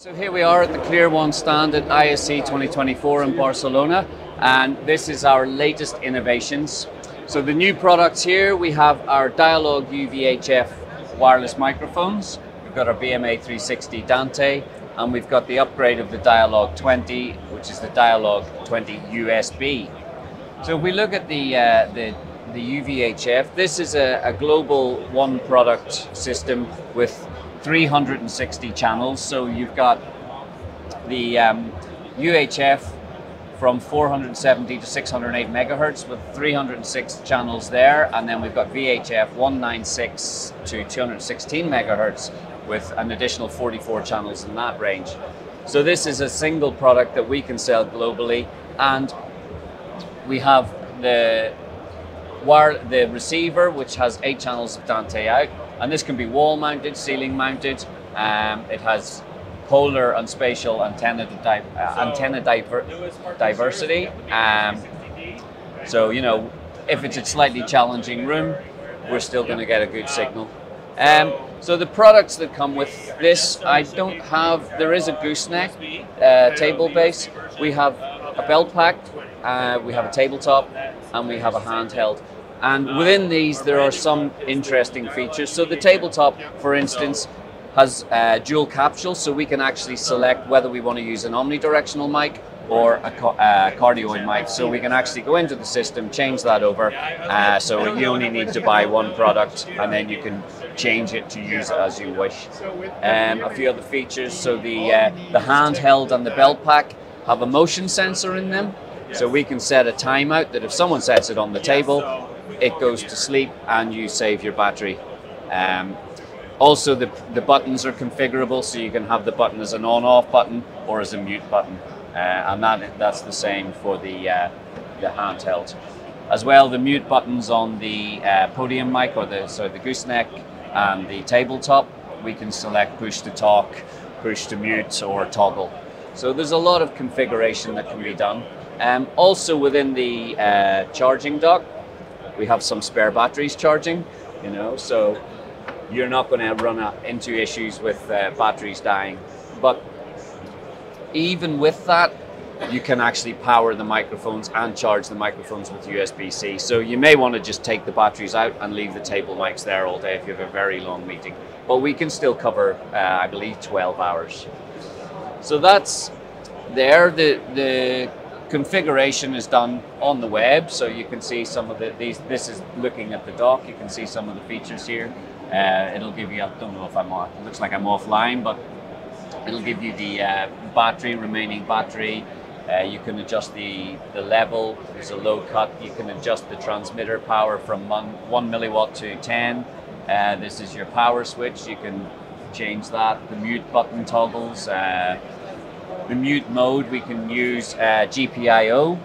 So here we are at the ClearOne stand at ISE 2024 in Barcelona, and this is our latest innovations. So the new products here, we have our Dialog UVHF wireless microphones, we've got our BMA 360 Dante, and we've got the upgrade of the Dialog 20, which is the Dialog 20 USB. So if we look at the UVHF, this is a global one product system with 360 channels. So you've got the UHF from 470 to 608 megahertz with 306 channels there, and then we've got VHF 196 to 216 megahertz with an additional 44 channels in that range. So this is a single product that we can sell globally, and we have the receiver, which has 8 channels of Dante out, and this can be wall mounted, ceiling mounted. It has polar and spatial antenna diversity. So, you know, if it's a slightly challenging room, we're still going to get a good signal. So the products that come with this, there is a gooseneck table base. We have a belt pack, we have a tabletop, and we have a handheld. And within these, there are some interesting features. So the tabletop, for instance, has dual capsules, so we can actually select whether we want to use an omnidirectional mic or a cardioid mic. So we can actually go into the system, change that over. So you only need to buy one product, and then you can change it to use it as you wish. A few other features. So the handheld and the belt pack have a motion sensor in them. So we can set a timeout that if someone sets it on the table, it goes to sleep and you save your battery. Also, the buttons are configurable, so you can have the button as an on-off button or as a mute button, and that's the same for the handheld. As well, the mute buttons on the podium mic or the gooseneck and the tabletop, we can select push to talk, push to mute, or toggle. So there's a lot of configuration that can be done. Also within the charging dock, we have some spare batteries charging, you know, so you're not going to run into issues with batteries dying. But even with that, you can actually power the microphones and charge the microphones with USB-C. So you may want to just take the batteries out and leave the table mics there all day if you have a very long meeting. But we can still cover, I believe, 12 hours. So that's there. The configuration is done on the web, so you can see some of this is looking at the dock. You can see some of the features here. It'll give you, I don't know if it looks like I'm offline, but it'll give you the remaining battery. You can adjust the level. There's a low cut. You can adjust the transmitter power from 1 milliwatt to 10. This is your power switch. You can change that. The mute button toggles. The mute mode, we can use GPIO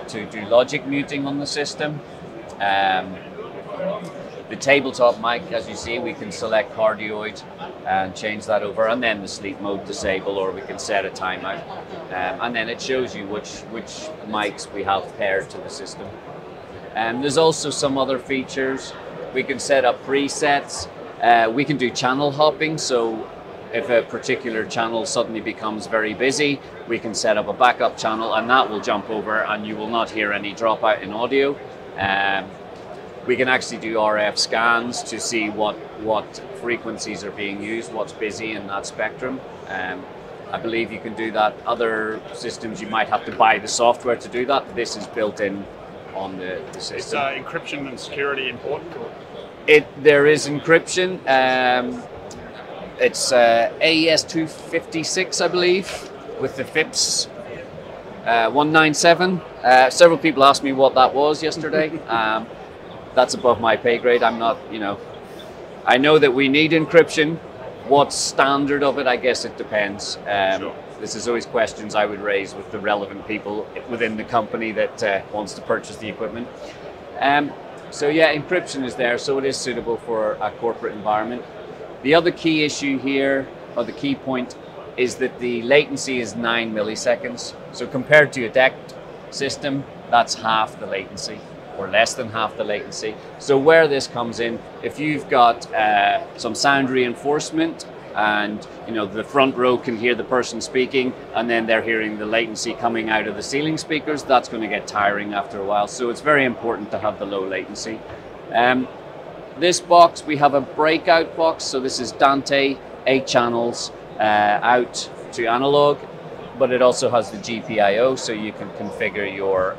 to do logic muting on the system. The tabletop mic, as you see, we can select cardioid and change that over, and then the sleep mode disable, or we can set a timeout. And then it shows you which mics we have paired to the system. There's also some other features. We can set up presets. We can do channel hopping, so if a particular channel suddenly becomes very busy, we can set up a backup channel, and that will jump over and you will not hear any dropout in audio. We can actually do RF scans to see what frequencies are being used, what's busy in that spectrum. I believe you can do that. Other systems, you might have to buy the software to do that. This is built in on the system. Is encryption and security important? There is encryption. It's AES 256, I believe, with the FIPS 197. Several people asked me what that was yesterday. That's above my pay grade. I'm not, you know, I know that we need encryption. What standard of it, I guess it depends. Sure. This is always questions I would raise with the relevant people within the company that wants to purchase the equipment. So yeah, encryption is there, so it is suitable for a corporate environment. The other key issue here, or the key point, is that the latency is 9 milliseconds. So compared to a DECT system, that's half the latency, or less than half the latency. So where this comes in, if you've got some sound reinforcement and the front row can hear the person speaking, and then they're hearing the latency coming out of the ceiling speakers. That's going to get tiring after a while, so it's very important to have the low latency. This box, we have a breakout box, so this is Dante, 8 channels out to analog, but it also has the GPIO, so you can configure your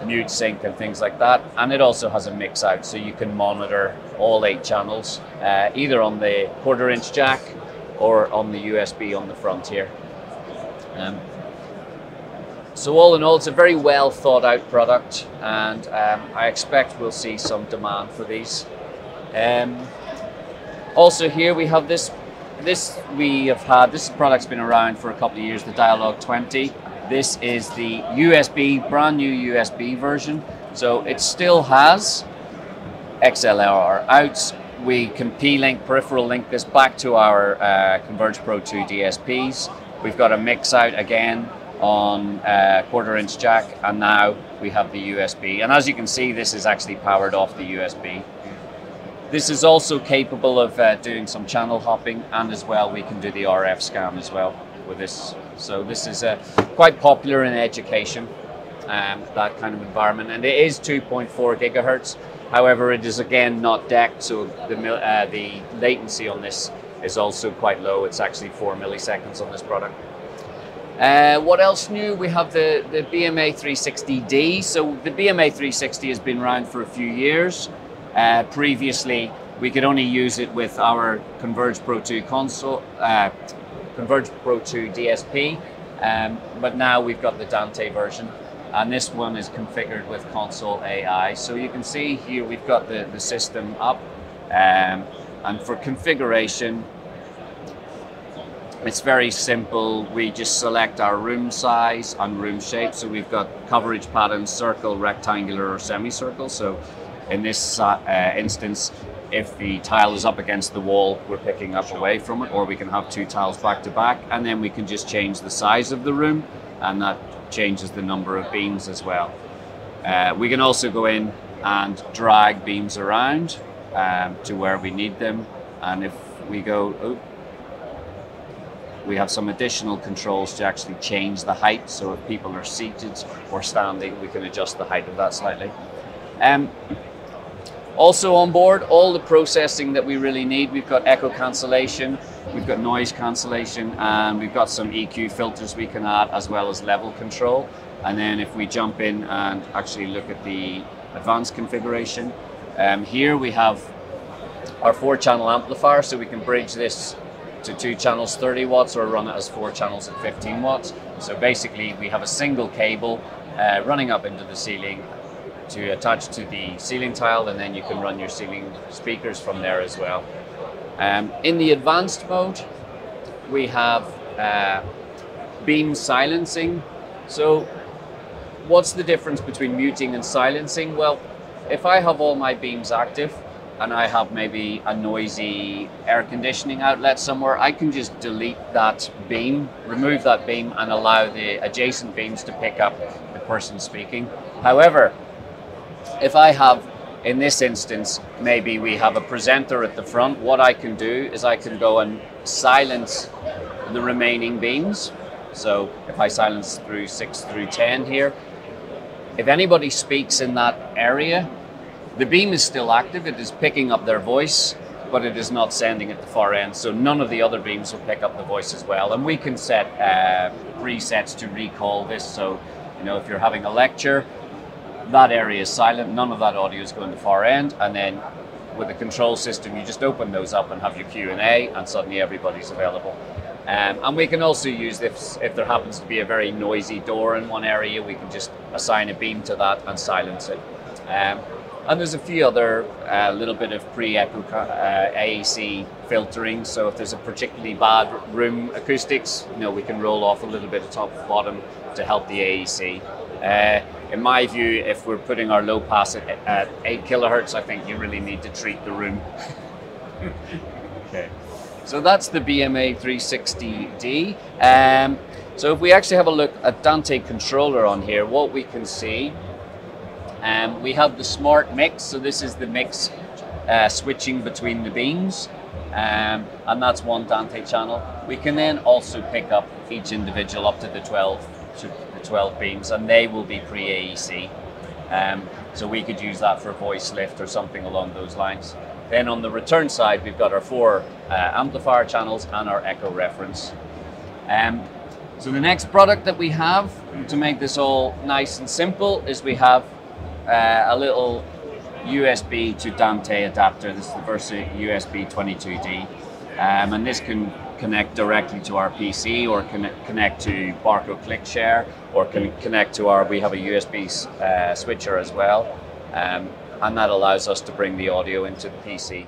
mute sync and things like that. And it also has a mix out, so you can monitor all 8 channels, either on the 1/4 inch jack or on the USB on the front here. So all in all, it's a very well thought out product, and I expect we'll see some demand for these. Also here we have this product's been around for a couple of years, the Dialog 20. This is the USB, brand new USB version. So it still has XLR outs. We can P-Link, peripheral link this back to our Converge Pro 2 DSPs. We've got a mix out again on 1/4 inch jack, and now we have the USB. And as you can see, this is actually powered off the USB. This is also capable of doing some channel hopping, and as well we can do the RF scan as well with this. So this is quite popular in education, that kind of environment, and it is 2.4 gigahertz. However, it is again not decked, so the latency on this is also quite low. It's actually 4 milliseconds on this product. What else new? We have the BMA 360D. So the BMA 360 has been around for a few years. Previously, we could only use it with our Converge Pro 2 console, Converge Pro 2 DSP, but now we've got the Dante version, and this one is configured with Console AI. So you can see here we've got the system up, and for configuration, it's very simple. We just select our room size and room shape. So we've got coverage patterns, circle, rectangular, or semicircle. So in this instance, if the tile is up against the wall, we're picking up away from it, or we can have 2 tiles back to back, and then we can just change the size of the room, and that changes the number of beams as well. We can also go in and drag beams around to where we need them, and if we go, we have some additional controls to actually change the height. So if people are seated or standing, we can adjust the height of that slightly. Also on board, all the processing that we really need. We've got echo cancellation, we've got noise cancellation, and we've got some EQ filters we can add, as well as level control. And then if we jump in and actually look at the advanced configuration, here we have our 4-channel amplifier, so we can bridge this to 2 channels 30 watts or run it as 4 channels at 15 watts. So basically we have a single cable running up into the ceiling to attach to the ceiling tile, and then you can run your ceiling speakers from there as well. In the advanced mode, we have beam silencing. So what's the difference between muting and silencing? Well, if I have all my beams active, and I have maybe a noisy air conditioning outlet somewhere, I can just delete that beam, remove that beam, and allow the adjacent beams to pick up the person speaking. However, if I have, in this instance, maybe we have a presenter at the front, what I can do is I can go and silence the remaining beams. So if I silence through 6 through 10 here, if anybody speaks in that area, the beam is still active, it is picking up their voice, but it is not sending at the far end, so none of the other beams will pick up the voice as well. And we can set presets to recall this, so if you're having a lecture, that area is silent, none of that audio is going to far end, and then with the control system, you just open those up and have your Q&A, and suddenly everybody's available. And we can also use, if there happens to be a very noisy door in one area, we can just assign a beam to that and silence it. And there's a few other little bit of pre-echo AEC filtering. So if there's a particularly bad room acoustics, we can roll off a little bit of top to bottom to help the AEC. In my view, if we're putting our low pass at 8 kilohertz, I think you really need to treat the room. Okay. So that's the BMA 360D. So if we actually have a look at Dante controller on here, what we can see, we have the smart mix. So this is the mix switching between the beams. and that's one Dante channel. We can then also pick up each individual up to the 12 beams, and they will be pre-AEC. So we could use that for voice lift or something along those lines. Then on the return side, we've got our 4 amplifier channels and our echo reference. So the next product that we have to make this all nice and simple is we have a little USB to Dante adapter. This is the Versa USB 22D, and this can connect directly to our PC or connect to Barco ClickShare, or can connect to we have a USB switcher as well, and that allows us to bring the audio into the PC.